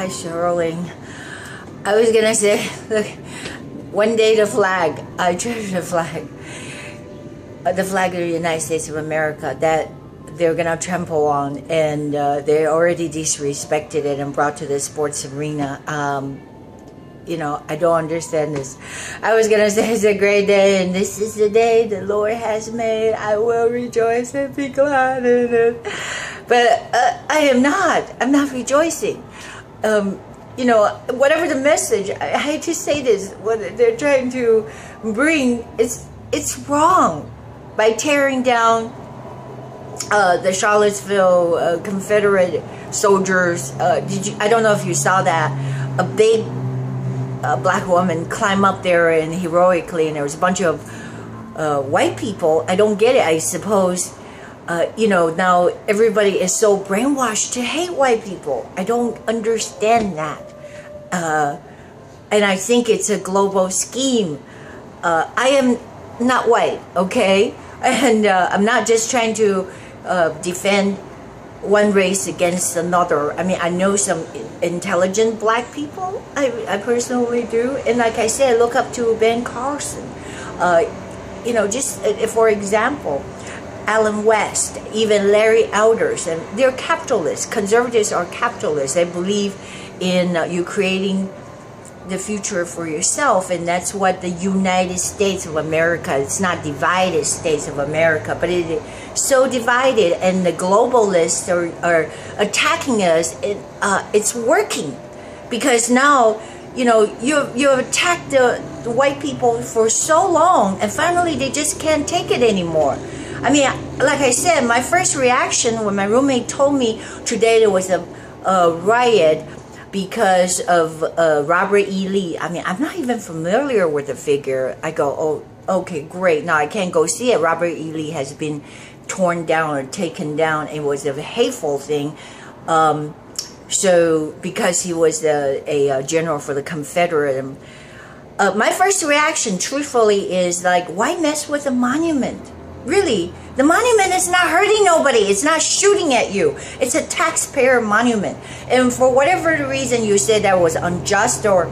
Hi, Ling. I was gonna say, look, one day the flag, I treasure the flag of the United States of America that they're gonna trample on, and they already disrespected it and brought to the sports arena. You know, I don't understand this. I was gonna say it's a great day, and this is the day the Lord has made. I will rejoice and be glad in it. But I am not. I'm not rejoicing. You know, whatever the message, I hate to say this, what they're trying to bring, it's wrong. By tearing down the Charlottesville Confederate soldiers, I don't know if you saw that, a big black woman climb up there and heroically, and there was a bunch of white people. I don't get it. I suppose, you know, now everybody is so brainwashed to hate white people. I don't understand that. And I think it's a global scheme. I am not white, okay? And I'm not just trying to defend one race against another. I mean, I know some intelligent black people. I personally do. And like I said, I look up to Ben Carson. You know, just for example, Alan West, even Larry Elders, and they're capitalists. Conservatives are capitalists. They believe in you creating the future for yourself, and that's what the United States of America, it's not divided States of America, but it is so divided, and the globalists are attacking us. It's working, because now, you know, you've attacked the white people for so long, and finally they just can't take it anymore. I mean, like I said, my first reaction when my roommate told me today there was a riot because of Robert E. Lee. I mean, I'm not even familiar with the figure. I go, oh, okay, great. Now I can't go see it. Robert E. Lee has been torn down or taken down. It was a hateful thing. So, because he was a general for the Confederate. My first reaction, truthfully, is like, why mess with a monument? Really, the monument is not hurting nobody. It's not shooting at you. It's a taxpayer monument. And for whatever the reason you said that was unjust, or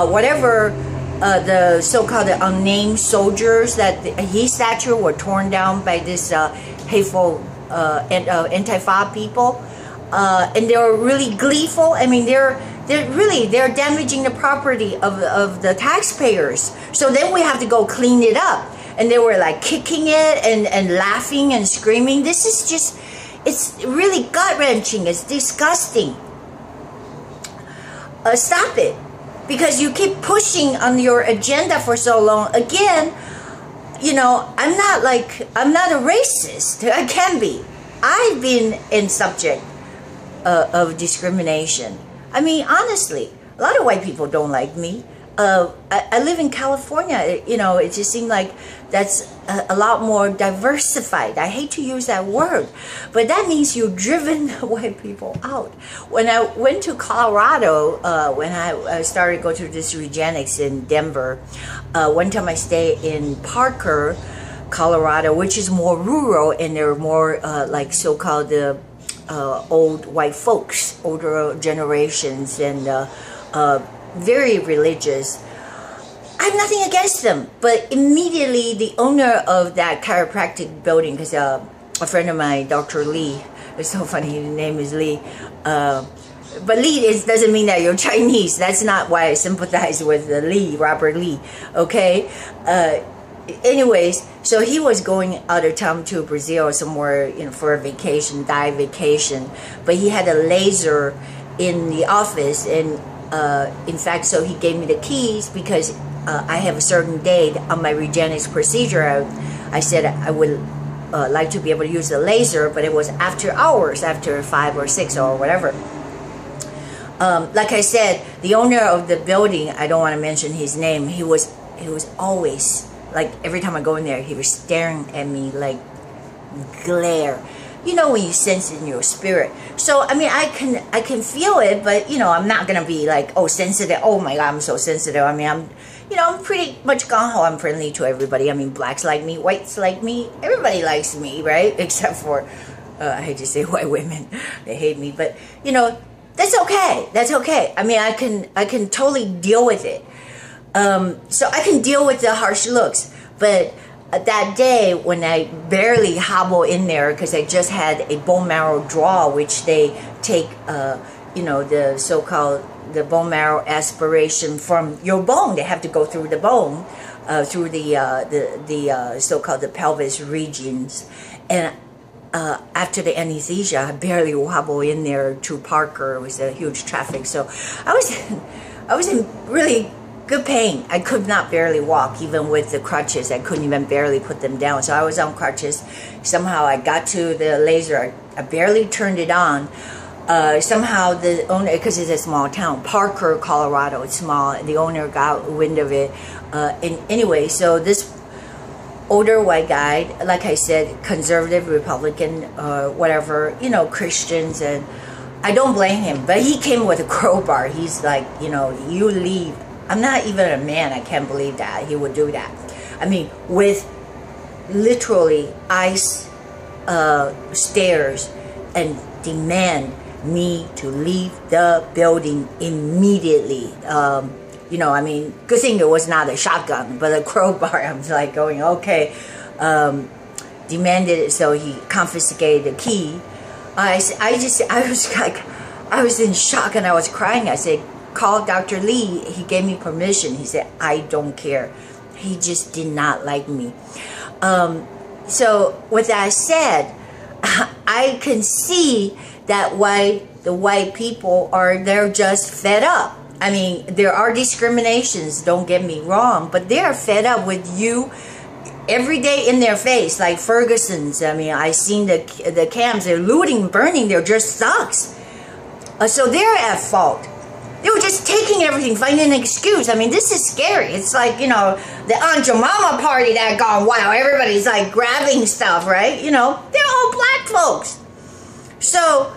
whatever the so-called unnamed soldiers, that his statue were torn down by this hateful Antifa people, and they were really gleeful. I mean, they're damaging the property of the taxpayers. So then we have to go clean it up. And they were like kicking it and laughing and screaming. This is just, it's really gut-wrenching. It's disgusting. Stop it. Because you keep pushing on your agenda for so long. Again, you know, I'm not a racist. I can be. I've been in subject of discrimination. I mean, honestly, a lot of white people don't like me. I live in California. You know, it just seemed like that's a lot more diversified. I hate to use that word, but that means you've driven white people out. When I went to Colorado, when I started going to this eugenics in Denver, one time I stayed in Parker, Colorado, which is more rural, and there are more like so-called old white folks, older generations, and very religious. I have nothing against them, but immediately the owner of that chiropractic building, because a friend of mine, Dr. Lee, it's so funny, his name is Lee, but Lee doesn't mean that you're Chinese. That's not why I sympathize with Robert Lee, okay? Anyways, so he was going out of town to Brazil or somewhere, you know, for a vacation, dive vacation, but he had a laser in the office, and in fact, so he gave me the keys because I have a certain date on my eugenics procedure. I said I would like to be able to use the laser, but it was after hours, after 5 or 6 or whatever. Like I said, the owner of the building, I don't want to mention his name, he was always, like every time I go in there, he was staring at me like glare. You know, when you sense it in your spirit. So I mean, I can feel it, but you know, I'm not gonna be like, oh, sensitive. Oh my God, I'm so sensitive. I mean, I'm pretty much gung-ho. I'm friendly to everybody. I mean, blacks like me, whites like me. Everybody likes me, right? Except for I hate to say white women. They hate me, but you know, that's okay. That's okay. I mean, I can totally deal with it. So I can deal with the harsh looks. But that day when I barely hobble in there because I just had a bone marrow draw, which they take, you know, the so-called the bone marrow aspiration from your bone. They have to go through the bone, through the so-called the pelvis regions, and after the anesthesia, I barely wobble in there to Parker. It was a huge traffic, so I was in really good pain. I could not barely walk, even with the crutches. I couldn't even barely put them down. So I was on crutches. Somehow I got to the laser. I barely turned it on. Somehow the owner, because it's a small town, Parker, Colorado, it's small. The owner got wind of it. And anyway, so this older white guy, like I said, conservative, Republican, whatever, you know, Christians, and I don't blame him, but he came with a crowbar. He's like, you know, you leave. I'm not even a man. I can't believe that he would do that. I mean, with literally ice stairs, and demand me to leave the building immediately. You know, I mean, good thing it was not a shotgun, but a crowbar. I was like going, okay. Demanded it, so he confiscated the key. I was in shock and I was crying. I said, call Dr. Lee. He gave me permission. He said, I don't care. He just did not like me. So with that said, I can see that the white people they're just fed up. I mean, there are discriminations, don't get me wrong, but they're fed up with you every day in their face, like Ferguson's. I mean, I seen the camps, they're looting, burning, they're just sucks. So they're at fault. They were just taking everything, finding an excuse. I mean, this is scary. It's like, you know, the Aunt Jemima party that gone wild. Everybody's like grabbing stuff, right? You know, they're all black folks. So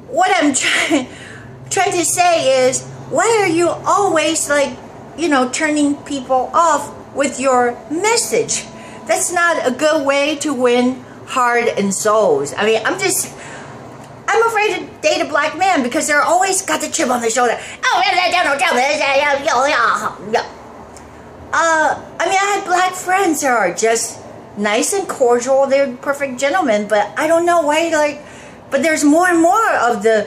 what I'm trying to say is, why are you always like, you know, turning people off with your message? That's not a good way to win heart and souls. I mean, I'm afraid to date a black man because they're always got the chip on their shoulder. Oh, I mean, I had black friends that are just nice and cordial. They're perfect gentlemen, but I don't know why, like, but there's more and more of the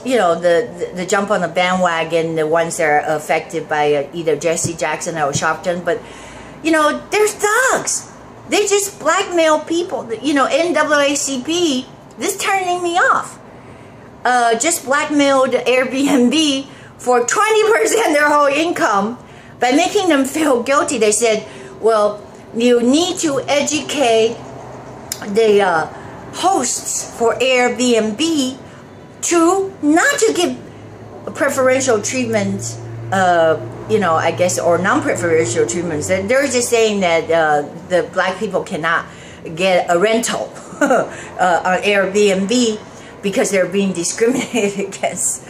you know, the jump on the bandwagon, the ones that are affected by either Jesse Jackson or Sharpton, but, you know, they're thugs. They just blackmail people. You know, NAACP, this turning me off. Just blackmailed Airbnb for 20% their whole income by making them feel guilty. They said, well, you need to educate the hosts for Airbnb to not to give preferential treatment, you know, I guess, or non-preferential treatments. They're just saying that the black people cannot get a rental on Airbnb because they're being discriminated against.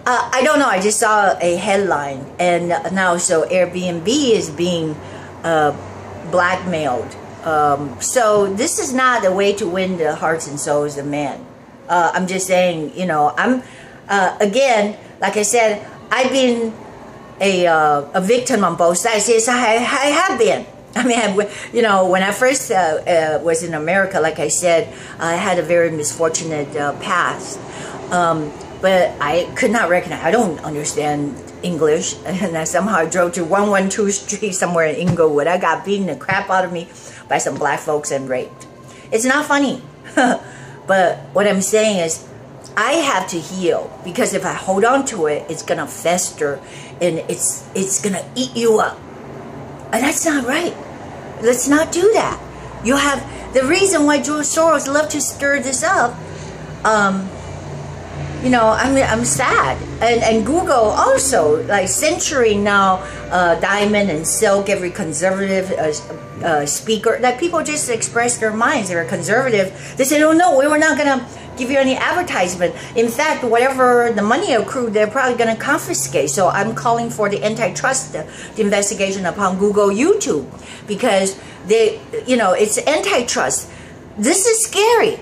I don't know. I just saw a headline, and now so Airbnb is being blackmailed. So this is not a way to win the hearts and souls of men. I'm just saying, you know, I'm, again, like I said, I've been a victim on both sides. Yes, I have been. I mean, you know, when I first was in America, like I said, I had a very misfortunate past. But I could not recognize, I don't understand English. And I somehow drove to 112 Street somewhere in Inglewood. I got beaten the crap out of me by some black folks and raped. It's not funny. But what I'm saying is, I have to heal, because if I hold on to it, it's gonna fester and it's gonna eat you up, and that's not right. Let's not do that. You have the reason why George Soros loved to stir this up. You know, I'm sad, and Google also, like, censoring now Diamond and Silk, every conservative speaker, that people just express their minds. They're conservative. They say, oh no, we were not gonna give you any advertisement. In fact, whatever the money accrued, they're probably gonna confiscate. So I'm calling for the antitrust investigation upon Google, YouTube, because they, you know, it's antitrust. This is scary.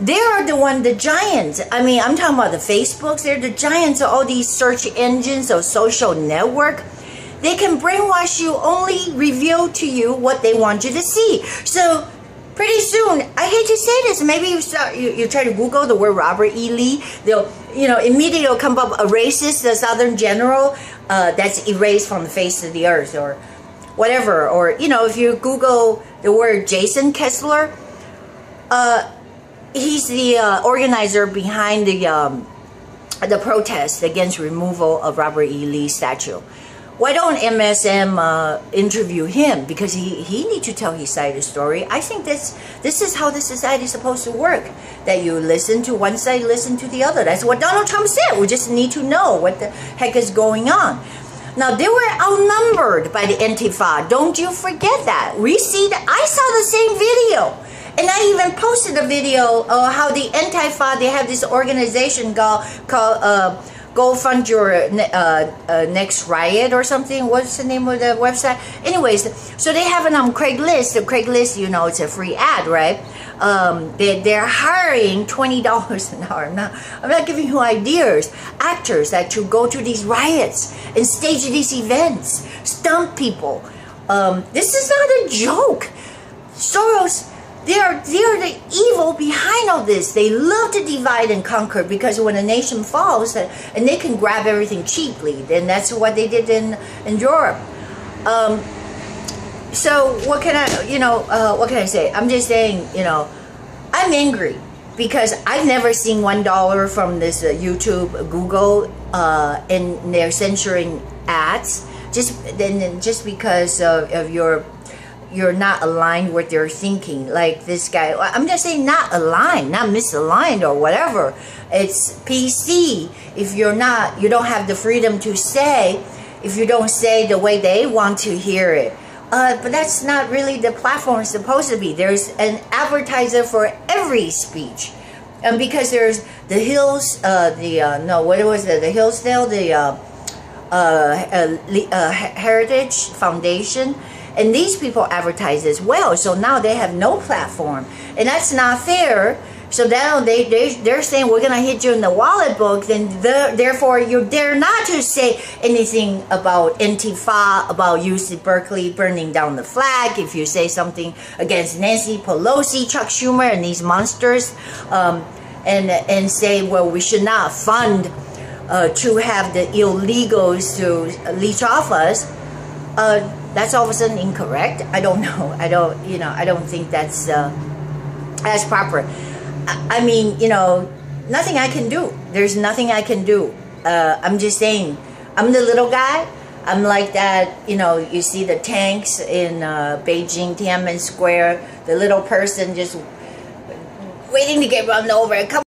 They are the giants. I mean, I'm talking about the Facebooks. They're the giants of all these search engines of social network. They can brainwash you, only reveal to you what they want you to see. So pretty soon, I hate to say this, maybe you try to Google the word Robert E. Lee, they'll, immediately will come up a racist, the Southern general that's erased from the face of the earth, or whatever. Or, if you Google the word Jason Kessler, he's the organizer behind the protest against removal of Robert E. Lee's statue. Why don't MSM interview him? Because he needs to tell his side of the story. I think this is how the society is supposed to work. That you listen to one side, listen to the other. That's what Donald Trump said. We just need to know what the heck is going on. Now, they were outnumbered by the Antifa. Don't you forget that. I saw the same video. And I even posted a video of how the Antifa, they have this organization called Go Fund Your Next Riot or something. What's the name of the website? Anyways, so they have it on Craigslist. The Craigslist, it's a free ad, right? They're hiring $20 an hour. I'm not giving you ideas. Actors that to go to these riots and stage these events, stump people. This is not a joke. Soros, they are the evil behind all this. They love to divide and conquer, because when a nation falls and they can grab everything cheaply, then that's what they did in Europe. So what can I say? I'm just saying, I'm angry because I've never seen $1 from this YouTube, Google, and they're censoring ads just because of you're not aligned with their thinking. Like this guy, I'm just saying not aligned, not misaligned or whatever. It's PC. If you don't have the freedom to say, if you don't say the way they want to hear it. But that's not really the platform is supposed to be. There's an advertiser for every speech. And because there's the Hills, the Hillsdale, Heritage Foundation, and these people advertise as well. So now they have no platform, and that's not fair. So now they're saying we're gonna hit you in the wallet book. Then therefore you dare not to say anything about Antifa, about UC Berkeley burning down the flag. If you say something against Nancy Pelosi, Chuck Schumer, and these monsters, and say, well, we should not fund to have the illegals to leech off us. That's all of a sudden incorrect. I don't know. I don't think that's proper. I mean, nothing I can do. There's nothing I can do. I'm just saying, I'm the little guy. I'm like that, you see the tanks in Beijing, Tiananmen Square, the little person just waiting to get run over. Come